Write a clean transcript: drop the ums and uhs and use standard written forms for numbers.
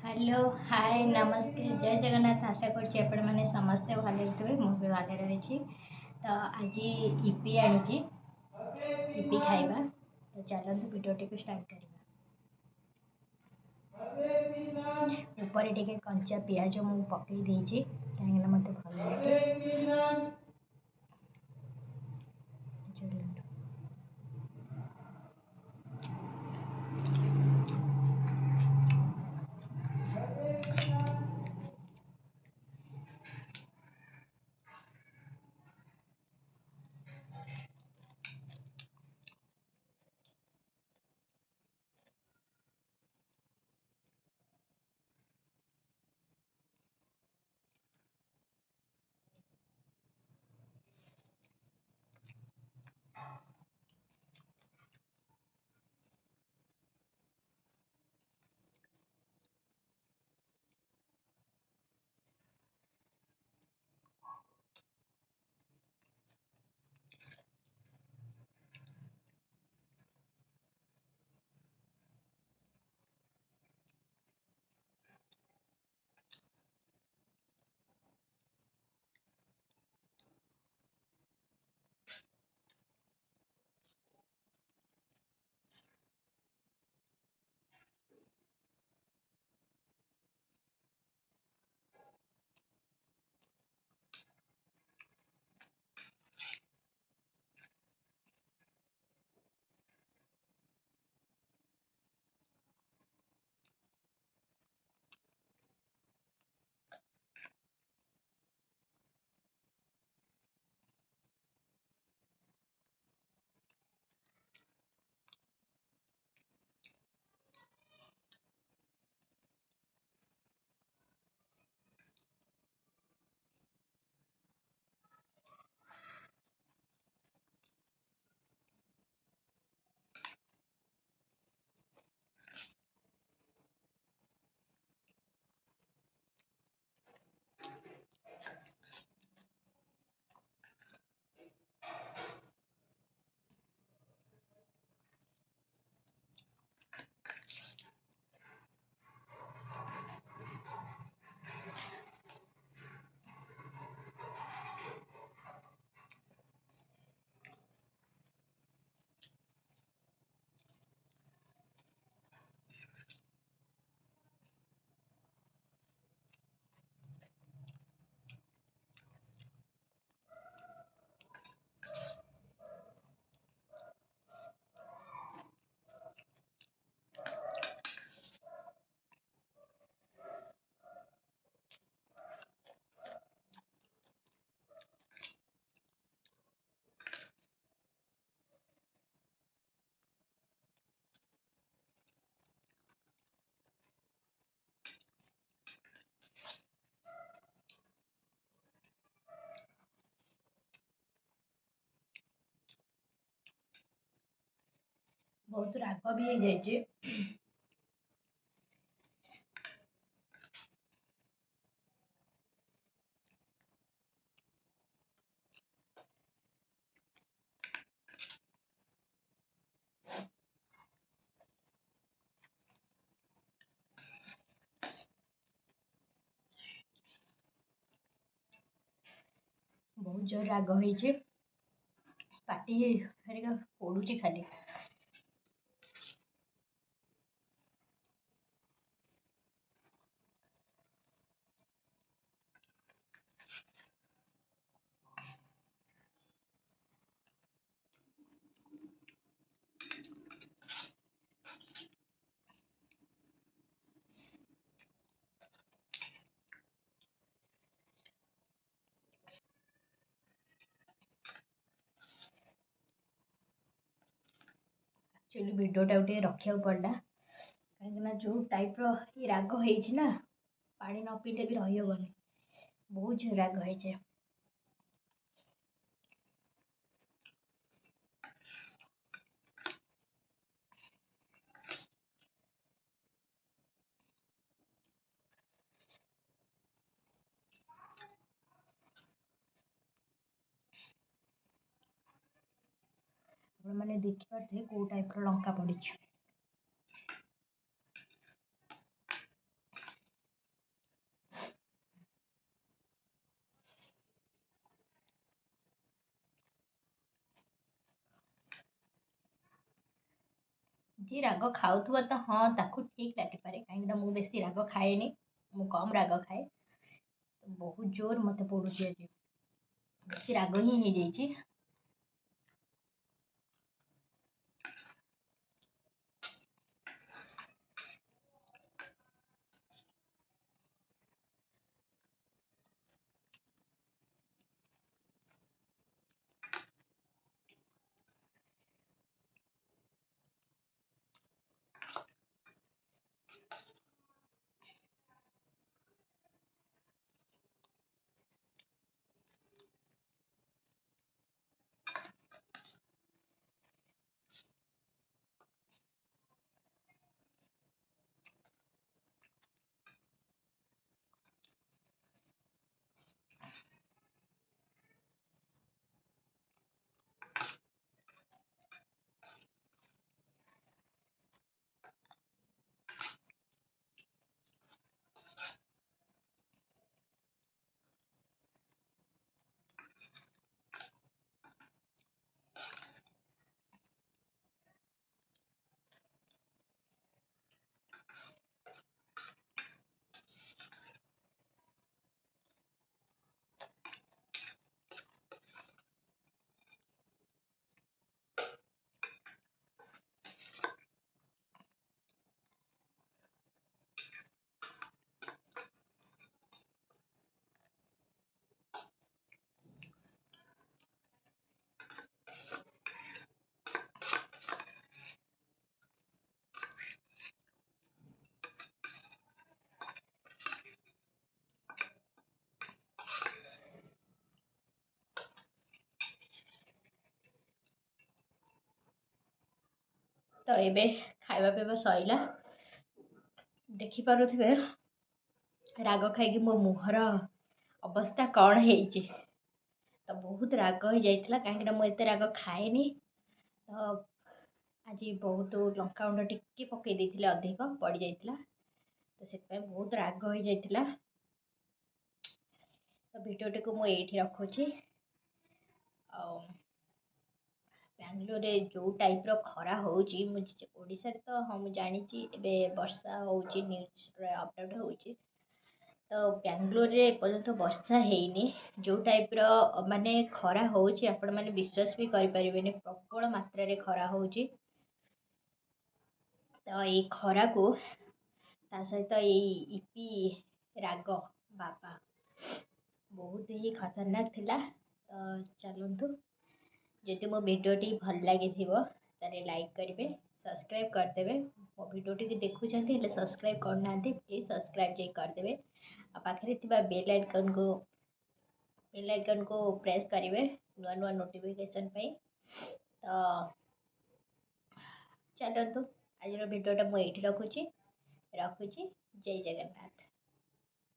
Hello hi नमस्ते जय जगन्नाथ आशा कर समस्ते भले थे मुझे भले रही। तो आज इपी आनी इपी खाइबा। तो चलते भिडियोटी को स्टार्ट करवा। ऊपर टे कंचा पियाज मु पकई देछि कहीं मत भल लगे। बहुत राग भी हो जाए। बहुत जोर राग हो पाटी हरिका पोड़ुची खाली। एक्चुअली वीडियोटा गोटे रखा पड़ा कहीं जो टाइप राग होना पानी न पीले भी रही हेनी। बहुत जो राग हो मैंने देखिए कौ टाइप लंका पड़ी। जी राग खाऊथुबा तो हाँ ताकू ठीक लगिपारे कहीं मु बेसी राग खाएनी मु कम राग खाए तो बहुत जोर मत पड़ुची आज बेसी राग ही हो जाइए। तो ये खाଇବା पीवा सैला देखिपे राग खाई मो मुहर अवस्था कौन है तो बहुत राग हो जाता कहीं मुझे राग खाएनी तो आज बहुत लंका गुंड टिके पकई देती अधिक पड़ जाता तो से बहुत राग हो जाता तो भिडियोटी को मुझे रखुची बांग्लोर जो टाइप खरा होशा तो हाँ मुझे जानी वर्षा हो न्यूज अपडेट हो तो बांग्लोर रे पर्यंत वर्षा हैनी जो टाइप माने खरा होची आपण माने विश्वास भी करि परिबेनी प्रबल मात्रा रे खरा होची तो ये खरा को ता सहित ये इपी राग बाबा बहुत ही खतरनाक थिला तो चलतु जदि मो भिडियोटी भल लगी ताले लाइक करेंगे सब्सक्राइब करदे मो भिडियोटी की देखुं सब्सक्राइब करना प्लीज सब्सक्राइब जाई करदे पाखे बेल आइकन को प्रेस करेंगे नुआ नुआ नोटिफिकेशन तो चलतु आज भिडियोटा मुझे रखुची जय जगन्नाथ।